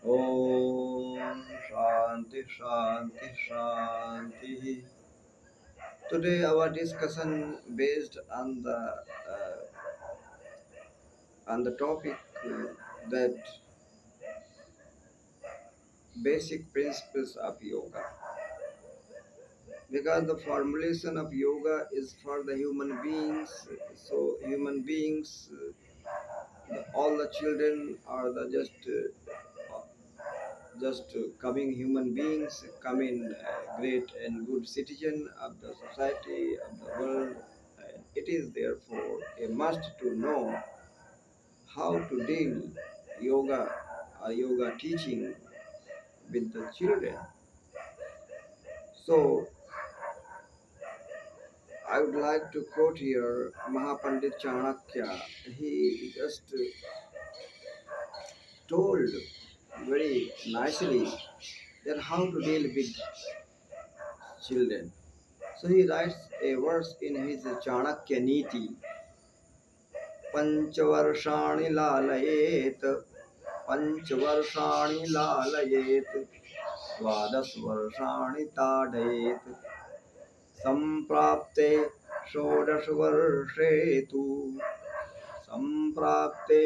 Om Shanti Shanti Shanti. Today our discussion based on the topic that basic principles of yoga, because the formulation of yoga is for the human beings. So human beings, all the children are the just coming human beings, coming great and good citizen of the society of the world. And it is therefore a must to know how to deal yoga or yoga teaching with the children. So I would like to quote here Mahapandit Chanakya. He just told very nicely that how to deal with children. So he writes a verse in his Chanakya Niti. पञ्चवर्षाणि लालयेत् पञ्चवर्षाणि लालयेत् द्वादशवर्षाणि ताडयेत् सम्प्राप्ते षोडशवर्षे तु सम्प्राप्ते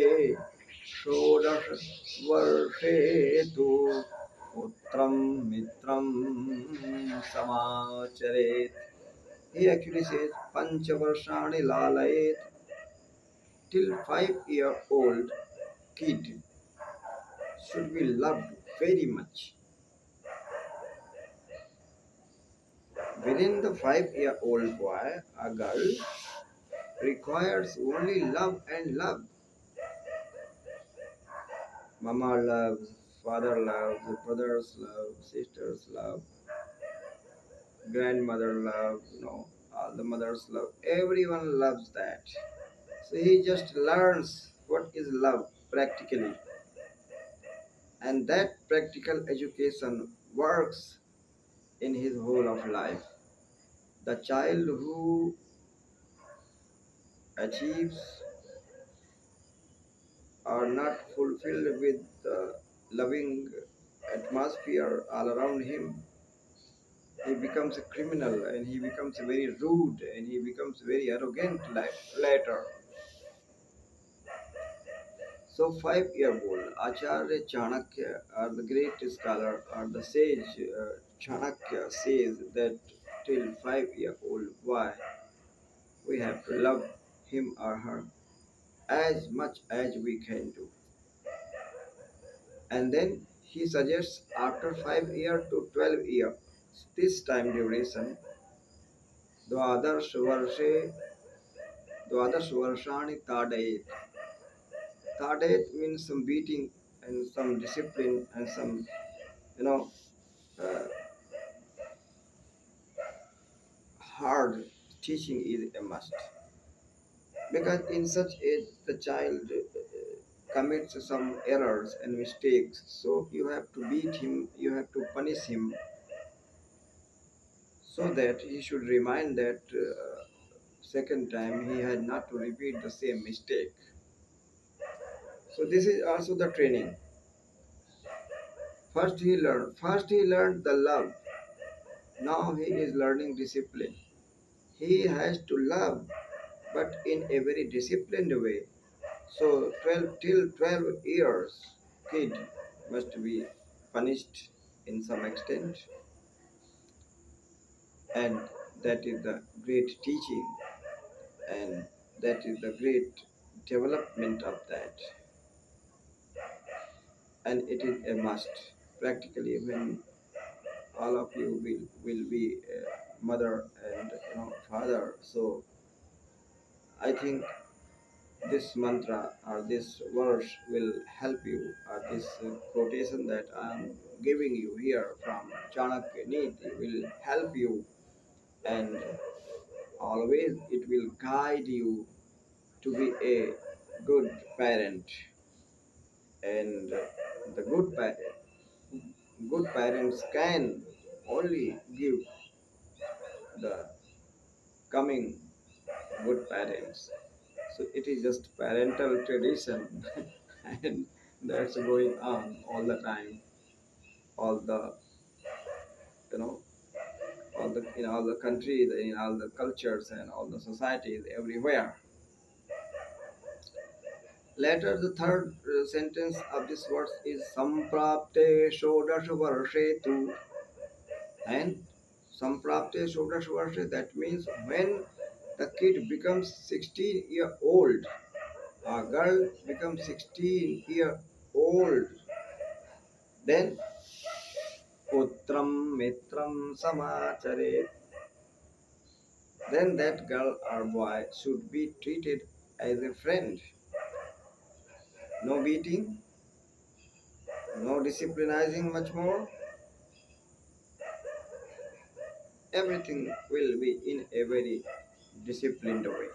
षोडशवर्षे तु पुत्रं मित्रं समाचरेत्. He actually says Panchavarshani lalayet. Till 5 year old kid should be loved very much. Within the 5 year old boy, a girl requires only love and love. Mama loves, father loves, brothers love, sisters love, grandmother love, all the mothers love. Everyone loves that. So he just learns what is love practically. And that practical education works in his whole of life. The child who achieves or not fulfilled with the loving atmosphere all around him, he becomes a criminal and he becomes very rude and he becomes very arrogant later. So 5 year old Acharya Chanakya or the great scholar or the sage Chanakya says that till 5 year old boy we have to love him or her as much as we can do. And then he suggests after 5 year to 12 year, this time duration, द्वादश वर्षे द्वादश वर्षाणि ताडयेत्. Tadet means some beating and some discipline and some, you know, uh, hard teaching is a must. Because in such age, the child commits some errors and mistakes. So you have to beat him, you have to punish him so that he should remind that second time he had not to repeat the same mistake. So this is also the training. First he learned the love. Now he is learning discipline. He has to love, but in a very disciplined way. So 12 till 12 years, kid must be punished in some extent, and that is the great teaching, and that is the great development of that, and it is a must. Practically, when all of you will be mother and father, so I think this mantra or this verse will help you, or this quotation that I am giving you here from Chanakya Niti will help you, and always it will guide you to be a good parent. And the good parents can only give the coming good parents. So it is just parental tradition and that's going on all the time, all the you know all the in all the countries, in all the cultures and all the societies everywhere. Later, the third sentence of this verse is Samprapte Shodash Varshetu, and Samprapte Shodash Varshe, that means when the kid becomes 16-year-old, a girl becomes 16-year-old, then Putram Mitram Samacharet, then that girl or boy should be treated as a friend. No beating, no disciplinizing much more. Everything will be in a very disciplined way.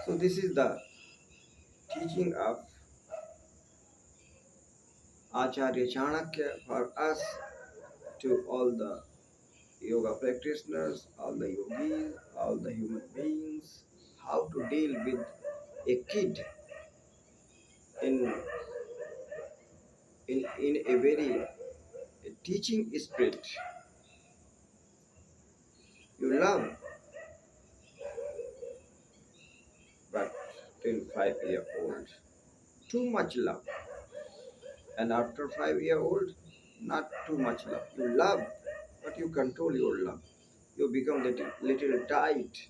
So this is the teaching of Acharya Chanakya for us, to all the yoga practitioners, all the yogis, all the human beings, how to deal with a kid in in a very teaching spirit. You love, but till 5 year old, too much love. And after 5 year old, not too much love. You love, but you control your love. You become little tight,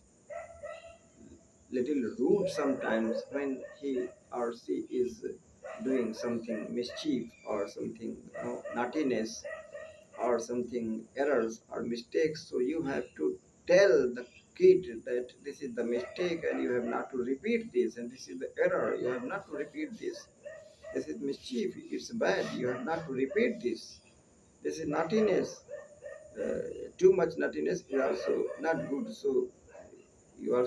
little rude sometimes when he or she is doing something mischief or something, naughtiness or something errors or mistakes. So you have to tell the kid that this is the mistake and you have not to repeat this, and this is the error, you have not to repeat this. This is mischief, it's bad, you have not to repeat this. This is naughtiness. Too much naughtiness is also not good. So you are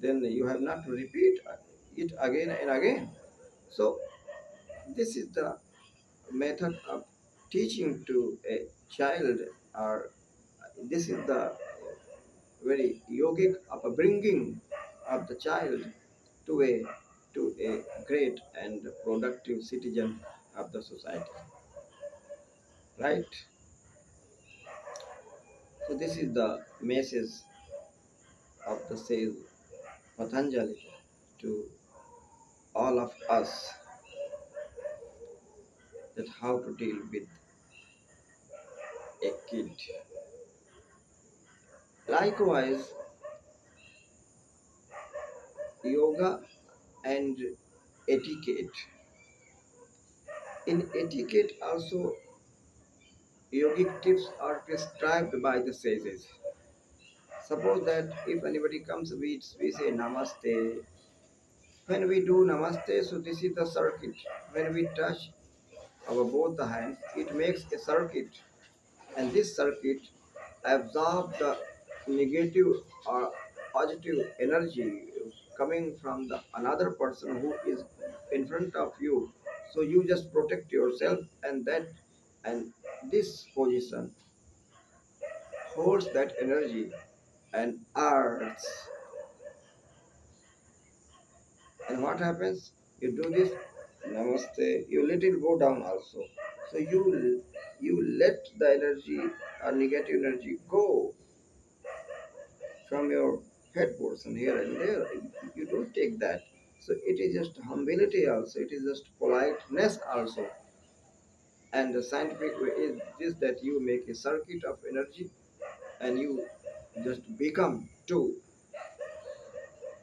then you have not to repeat it again and again. So this is the method of teaching to a child, or this is the very yogic upbringing of the child to a great and productive citizen of the society, right? So this is the message of the sage Patanjali to all of us, that how to deal with a kid. Likewise, yoga and etiquette. In etiquette also, yogic tips are prescribed by the sages. Suppose that if anybody comes, we say namaste. When we do namaste, so this is the circuit. When we touch our both the hands, it makes a circuit, and this circuit absorbs the negative or positive energy coming from the another person who is in front of you. So you just protect yourself, and this position holds that energy and arts. And what happens? You do this namaste, you let it go down also. So you let the energy or negative energy go from your head portion here and there. You don't take that. So it is just humility also. It is just politeness also. And the scientific way is this, that you make a circuit of energy and you just become to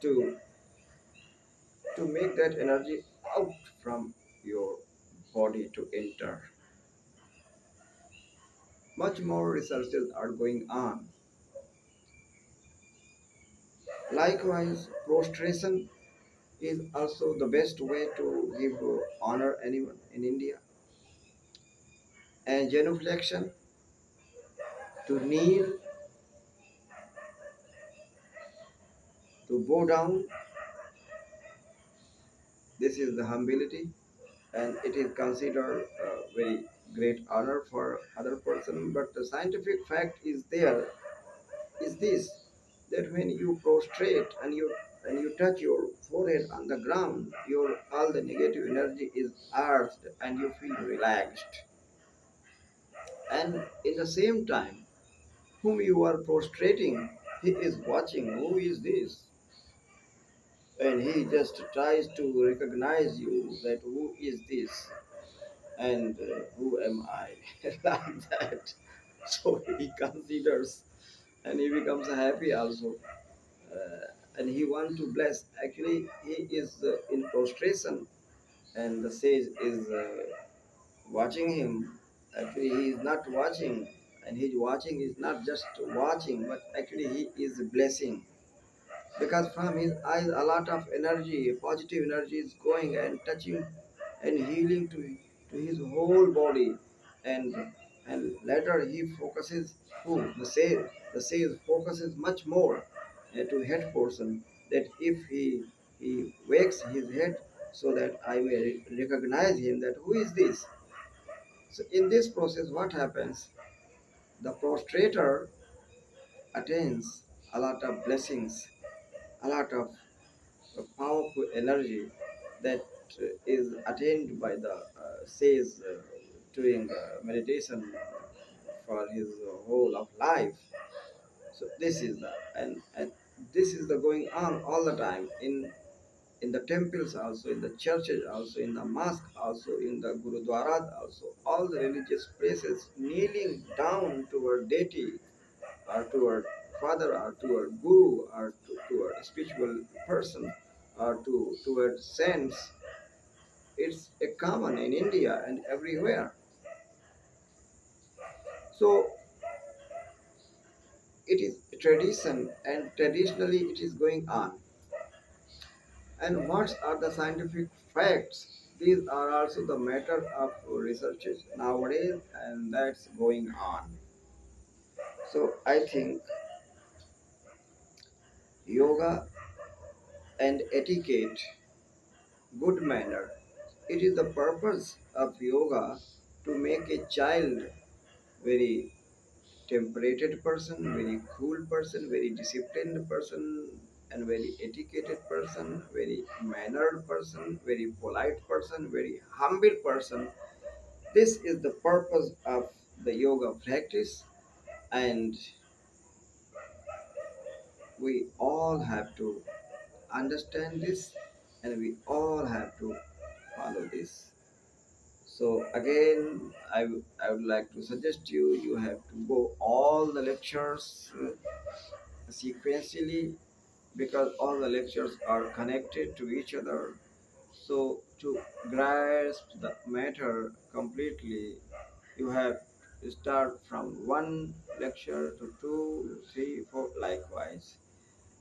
to make that energy out from your body to enter. Much more researches are going on. Likewise, prostration is also the best way to give honor anyone in India. And genuflection, to kneel, to bow down, this is the humility, and it is considered a very great honor for other person. But the scientific fact is there is this, that when you prostrate and you when you touch your forehead on the ground, your all the negative energy is earthed and you feel relaxed. And in the same time, whom you are prostrating, he is watching. Who is this? And he just tries to recognize you that who is this and who am I, like that. So he considers and he becomes happy also. And he wants to bless. Actually, he is in prostration, and the sage is watching him. Actually, he is not watching, and his watching is not just watching, but actually he is blessing, because from his eyes a lot of energy, positive energy is going and touching and healing to his whole body. And and later he focuses, who the sage focuses much more to head portion, that if he wakes his head so that I may recognize him, that who is this. So in this process what happens, the prostrator attains a lot of blessings, a lot of a powerful energy that is attained by the sage doing meditation for his whole of life. So this is the, and this is the going on all the time in the temples also, in the churches also, in the mosque also, in the gurudwaras also, all the religious places, kneeling down toward deity or toward father or toward guru or toward a spiritual person or toward saints. It's a common in India and everywhere. So it is a tradition and traditionally it is going on. And what are the scientific facts? These are also the matter of researches nowadays, and that's going on. So I think yoga and etiquette, good manner, it is the purpose of yoga to make a child very temperated person, very cool person, very disciplined person, and very educated person, very mannered person, very polite person, very humble person. This is the purpose of the yoga practice, and we all have to understand this and we all have to follow this. So again, I would like to suggest you have to go all the lectures sequentially, because all the lectures are connected to each other. So to grasp the matter completely, you have to start from one lecture to two, three, four, likewise.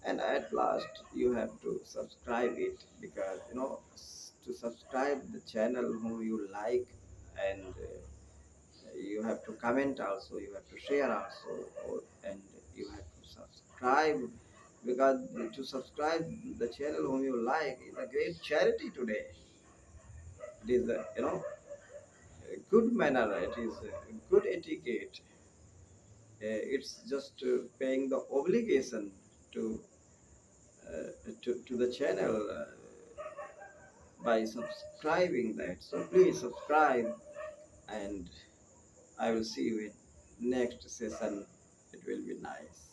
And at last, you have to subscribe it, because to subscribe the channel whom you like, and you have to comment also, you have to share also, and you have to subscribe, because to subscribe the channel whom you like is a great charity today. It is a good manner, it is a good etiquette. It's just paying the obligation to to the channel by subscribing that. So please subscribe, and I will see you in next session. It will be nice.